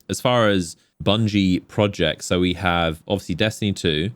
as far as Bungie projects, so we have obviously Destiny 2,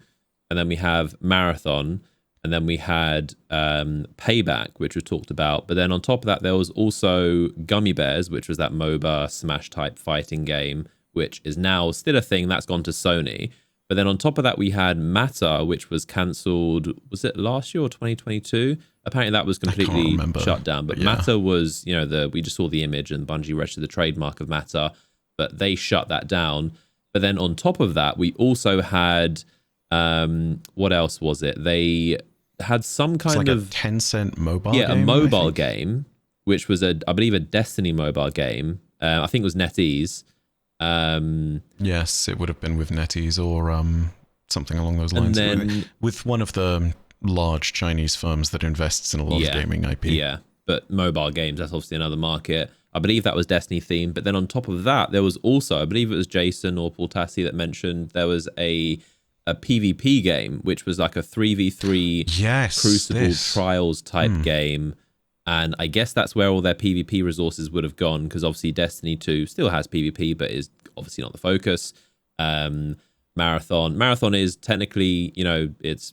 and then we have Marathon, and then we had Payback, which we talked about. But then on top of that, there was also Gummy Bears, which was that MOBA Smash type fighting game, which is now still a thing. That's gone to Sony. But then on top of that, we had Matter, which was cancelled. Was it last year or 2022? Apparently that was completely shut down. But Matter was, we just saw the image and Bungie registered the trademark of Matter, but they shut that down. But then on top of that, we also had, what else was it? They had some kind of a Tencent mobile game. Yeah, a mobile game, which was I believe a Destiny mobile game. I think it was NetEase. Yes, it would have been with NetEase or something along those lines. And then, with one of the large Chinese firms that invests in a lot of gaming IP. Yeah, but mobile games, that's obviously another market. I believe that was Destiny themed. But then on top of that, there was also, I believe it was Jason or Paul Tassi that mentioned there was a PvP game, which was like a 3v3 Crucible Trials type game. And I guess that's where all their PvP resources would have gone, because obviously Destiny 2 still has PvP, but is obviously not the focus. Marathon is technically, it's,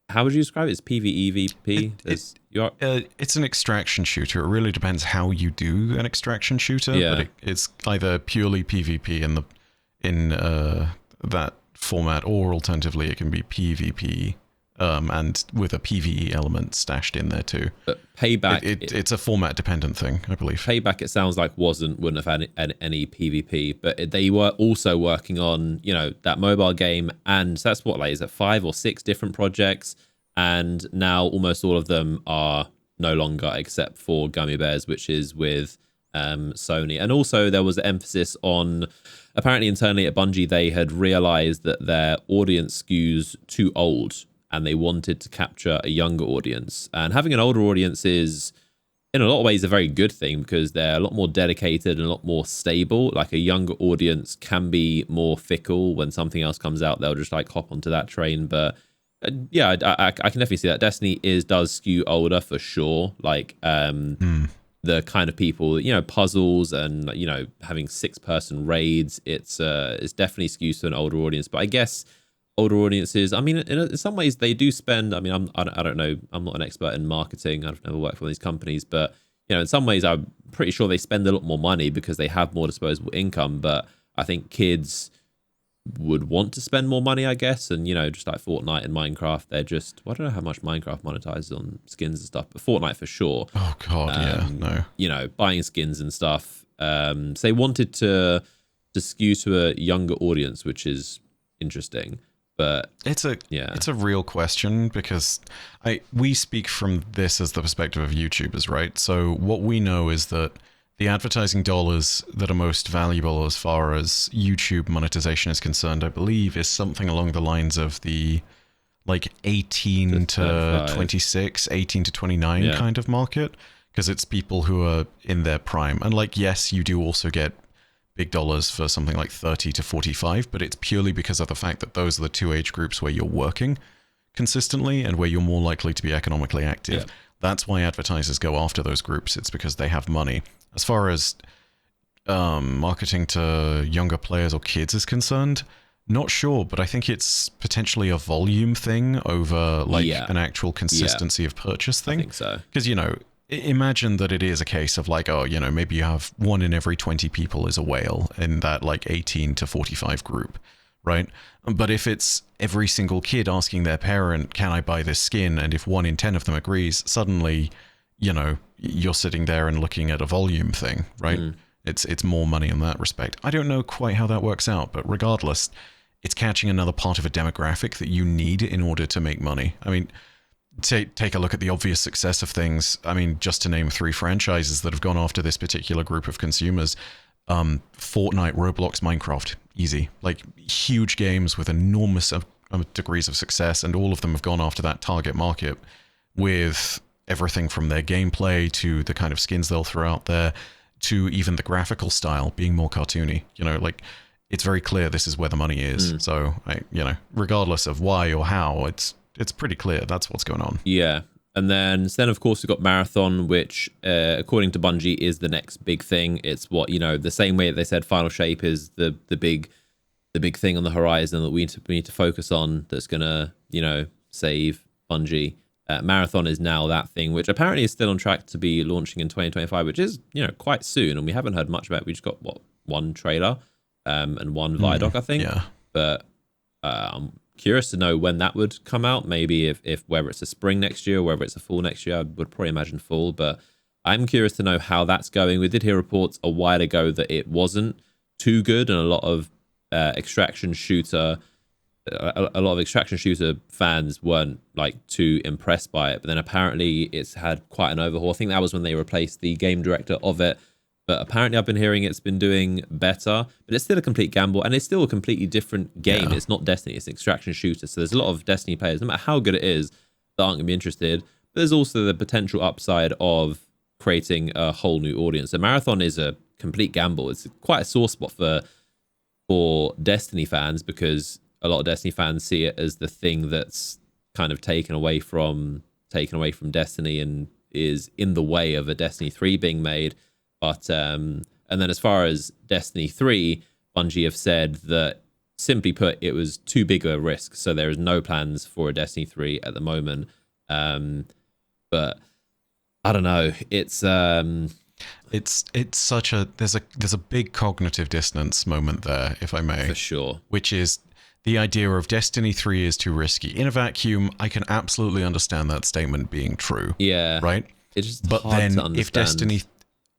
how would you describe it? It's PvEVP? It's an extraction shooter. It really depends how you do an extraction shooter, but it's either purely PvP in that format, or alternatively it can be PvP. And with a PvE element stashed in there too. But Payback, it's a format dependent thing, I believe. Payback, it sounds like wouldn't have had any PvP, but they were also working on that mobile game, and so that's what, is it 5 or 6 different projects, and now almost all of them are no longer, except for Gummy Bears, which is with Sony. And also there was an emphasis on, apparently internally at Bungie, they had realized that their audience skews too old, and they wanted to capture a younger audience. And having an older audience is, in a lot of ways, a very good thing, because they're a lot more dedicated and a lot more stable. Like, a younger audience can be more fickle. When something else comes out, they'll just hop onto that train. But I can definitely see that Destiny does skew older for sure. The kind of people, puzzles and having 6-person raids. It's definitely skews to an older audience. But I guess older audiences, in some ways they do spend, I don't know, I'm not an expert in marketing, I've never worked for one of these companies, but in some ways I'm pretty sure they spend a lot more money because they have more disposable income. But I think kids would want to spend more money, I guess, and just like Fortnite and Minecraft, they're just, I don't know how much Minecraft monetizes on skins and stuff, but Fortnite for sure. Oh god, no. Buying skins and stuff, so they wanted to skew to a younger audience, which is interesting. But it's a real question, because we speak from this as the perspective of YouTubers, right? So what we know is that the advertising dollars that are most valuable as far as YouTube monetization is concerned, I believe, is something along the lines of the 18 to 26, 18 to 29 kind of market, because it's people who are in their prime. And yes, you do also get big dollars for something like 30 to 45, but it's purely because of the fact that those are the 2 age groups where you're working consistently and where you're more likely to be economically active. Yeah. That's why advertisers go after those groups. It's because they have money. As far as marketing to younger players or kids is concerned, not sure, but I think it's potentially a volume thing over an actual consistency of purchase thing. I think so. Because, imagine that it is a case of maybe you have 1 in every 20 people is a whale in that 18 to 45 group, right? But if it's every single kid asking their parent, can I buy this skin? And if 1 in 10 of them agrees, suddenly, you're sitting there and looking at a volume thing, right? It's more money in that respect. I don't know quite how that works out, but regardless, it's catching another part of a demographic that you need in order to make money. Take a look at the obvious success of things. Just to name 3 franchises that have gone after this particular group of consumers: Fortnite, Roblox, Minecraft. Easy. Huge games with enormous degrees of success, and all of them have gone after that target market with everything from their gameplay to the kind of skins they'll throw out there to even the graphical style being more cartoony. It's very clear this is where the money is. So, regardless of why or how, it's pretty clear that's what's going on. Yeah. And then of course we've got Marathon, which according to Bungie is the next big thing. It's what, the same way that they said Final Shape is the big thing on the horizon that we need to focus on. That's gonna save Bungie. Marathon is now that thing, which apparently is still on track to be launching in 2025, which is quite soon. And we haven't heard much about it. We just got one trailer and one Vidoc, I think. Yeah. But I'm curious to know when that would come out. Maybe if whether it's a spring next year or whether it's a fall next year. I would probably imagine fall, but I'm curious to know how that's going. We did hear reports a while ago that it wasn't too good, and a lot of extraction shooter fans weren't like too impressed by it. But then apparently it's had quite an overhaul. I think that was when they replaced the game director of it. But apparently I've been hearing it's been doing better, but it's still a complete gamble, and it's still a completely different game. Yeah. It's not Destiny, it's an extraction shooter. So there's a lot of Destiny players, no matter how good it is, that aren't going to be interested. But there's also the potential upside of creating a whole new audience. So Marathon is a complete gamble. It's quite a sore spot for Destiny fans, because a lot of Destiny fans see it as the thing that's kind of taken away from Destiny and is in the way of a Destiny 3 being made. But and then as far as Destiny 3, Bungie have said that, simply put, it was too big a risk. So there is no plans for a Destiny 3 at the moment. But I don't know. It's such a there's a big cognitive dissonance moment there, if I may. For sure. Which is the idea of Destiny 3 is too risky. In a vacuum, I can absolutely understand that statement being true. Yeah. Right? It's just but hard then to understand.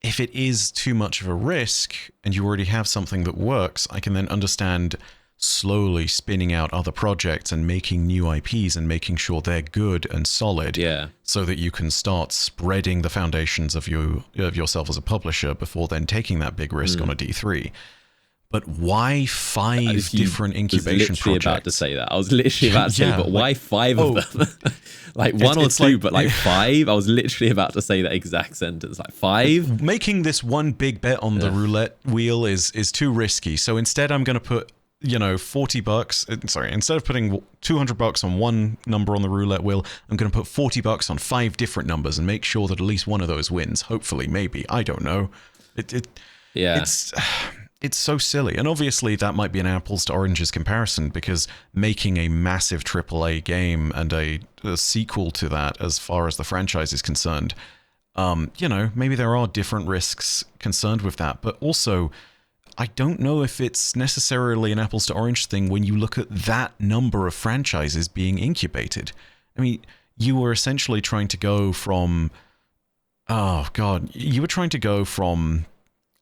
if it is too much of a risk and you already have something that works, I can then understand slowly spinning out other projects and making new IPs and making sure they're good and solid. Yeah. So that you can start spreading the foundations of yourself as a publisher before then taking that big risk on a D3. But why 5 different incubation projects? About to say that. I was literally about to say, but why 5 of them? Like one or two, but like 5? I was literally about to say that exact sentence. Like 5? Making this one big bet on the roulette wheel is too risky. So instead I'm going to put, $40. Sorry, instead of putting $200 on one number on the roulette wheel, I'm going to put $40 on 5 different numbers and make sure that at least one of those wins. Hopefully, maybe. I don't know. It's so silly. And obviously that might be an apples to oranges comparison, because making a massive AAA game and a sequel to that, as far as the franchise is concerned, maybe there are different risks concerned with that. But also, I don't know if it's necessarily an apples to orange thing when you look at that number of franchises being incubated. I mean, you were essentially trying to go from... you were trying to go from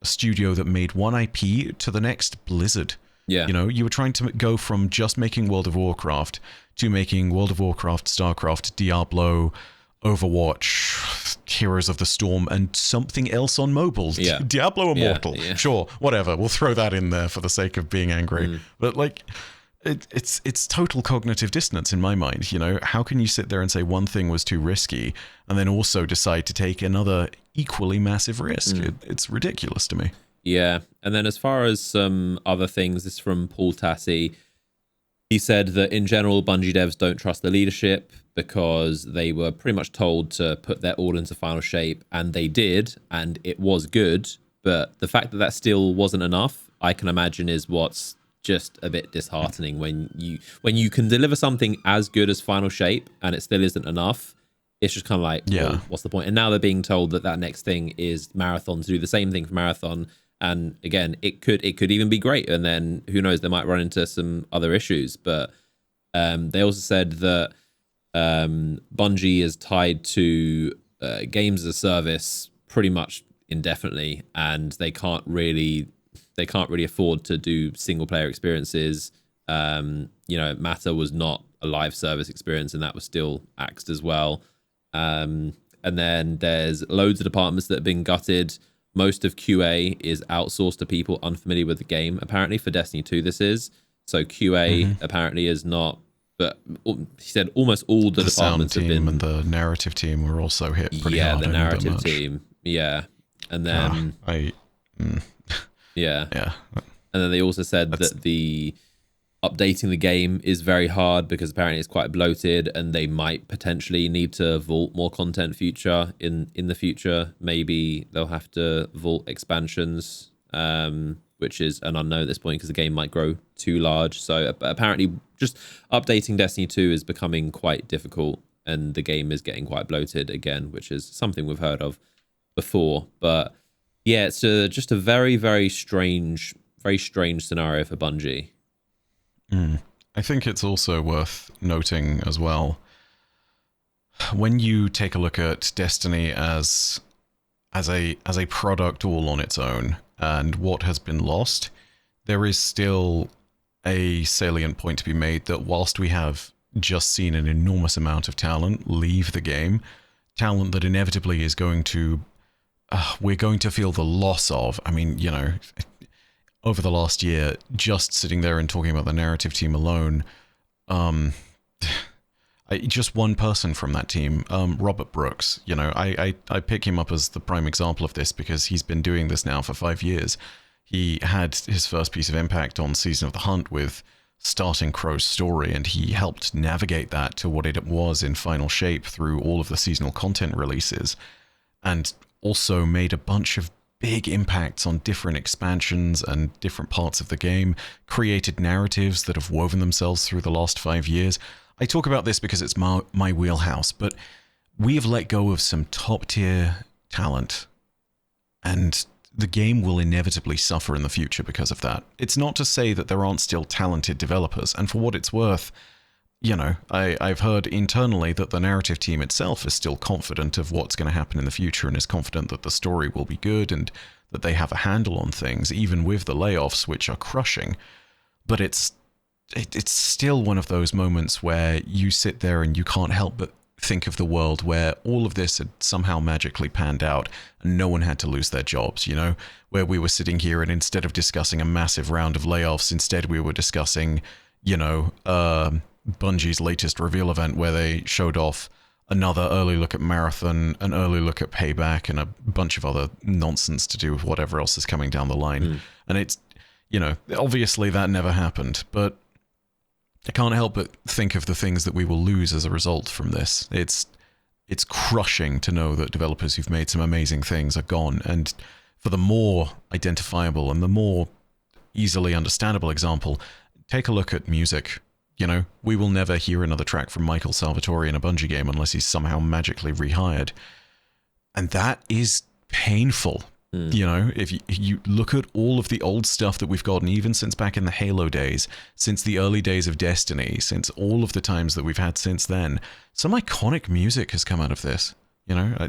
a studio that made one IP to the next Blizzard. Yeah. You were trying to go from just making World of Warcraft to making World of Warcraft, StarCraft, Diablo, Overwatch, Heroes of the Storm, and something else on mobile. Yeah. Diablo Immortal. Yeah. Sure, whatever. We'll throw that in there for the sake of being angry. But it's total cognitive dissonance in my mind. How can you sit there and say one thing was too risky and then also decide to take another equally massive risk? It's ridiculous to me. Yeah. And then as far as some other things, this is from Paul Tassi. He said that in general, Bungie devs don't trust the leadership because they were pretty much told to put their all into Final Shape, and they did, and it was good. But the fact that that still wasn't enough, I can imagine, is what's just a bit disheartening when you can deliver something as good as Final Shape and it still isn't enough. It's just kind of like, well, what's the point? And now they're being told that next thing is Marathon, to do the same thing for Marathon. And again, it could even be great. And then who knows, they might run into some other issues. But they also said that Bungie is tied to games as a service pretty much indefinitely, and they can't really afford to do single player experiences. Matter was not a live service experience, and that was still axed as well. And then there's loads of departments that have been gutted. Most of QA is outsourced to people unfamiliar with the game. Apparently for Destiny 2 this is. So QA apparently is not, but he said almost all the departments have been... and the narrative team were also hit pretty hard. Yeah, the narrative team. Yeah. And then... Yeah. And then they also said that the updating the game is very hard because apparently it's quite bloated, and they might potentially need to vault more content in the future. Maybe they'll have to vault expansions, which is an unknown at this point because the game might grow too large. So apparently just updating Destiny 2 is becoming quite difficult, and the game is getting quite bloated again, which is something we've heard of before. But yeah, it's just a very, very strange scenario for Bungie. I think it's also worth noting as well, when you take a look at Destiny as a product all on its own and what has been lost, there is still a salient point to be made that whilst we have just seen an enormous amount of talent leave the game, talent that inevitably is going to we're going to feel the loss of. I mean, you know, over the last year, just sitting there and talking about the narrative team alone, just one person from that team, Robert Brooks, you know, I pick him up as the prime example of this because he's been doing this now for 5 years. He had his first piece of impact on Season of the Hunt with starting Crow's story, and he helped navigate that to what it was in final shape through all of the seasonal content releases, and also made a bunch of big impacts on different expansions and different parts of the game, created narratives that have woven themselves through the last 5 years. I talk about this because it's my wheelhouse, but we have let go of some top-tier talent, and the game will inevitably suffer in the future because of that. It's not to say that there aren't still talented developers, and for what it's worth, you know, I've heard internally that the narrative team itself is still confident of what's going to happen in the future and is confident that the story will be good and that they have a handle on things, even with the layoffs, which are crushing. But it's still one of those moments where you sit there and you can't help but think of the world where all of this had somehow magically panned out and no one had to lose their jobs, you know, where we were sitting here and instead of discussing a massive round of layoffs, instead we were discussing, you know, Bungie's latest reveal event where they showed off another early look at Marathon, an early look at Payback, and a bunch of other nonsense to do with whatever else is coming down the line. And it's, you know, obviously that never happened, but I can't help but think of the things that we will lose as a result from this. It's crushing to know that developers who've made some amazing things are gone. And for the more identifiable and the more easily understandable example, take a look at music. You know, we will never hear another track from Michael Salvatore in a Bungie game unless he's somehow magically rehired. And that is painful. You know, if you look at all of the old stuff that we've gotten, even since back in the Halo days, since the early days of Destiny, since all of the times that we've had since then, some iconic music has come out of this. You know,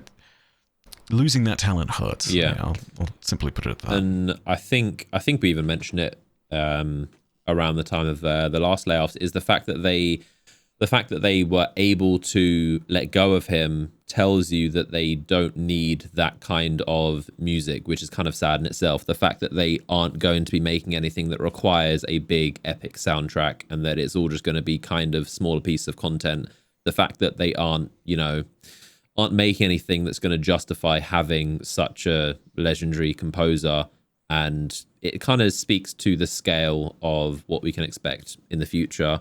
losing that talent hurts. Yeah, I'll simply put it at that. And I think we even mentioned it around the time of the last layoffs, is the fact that they were able to let go of him tells you that they don't need that kind of music, which is kind of sad in itself. The fact that they aren't going to be making anything that requires a big epic soundtrack and that it's all just going to be kind of smaller piece of content. The fact that they aren't making anything that's going to justify having such a legendary composer, and it kind of speaks to the scale of what we can expect in the future.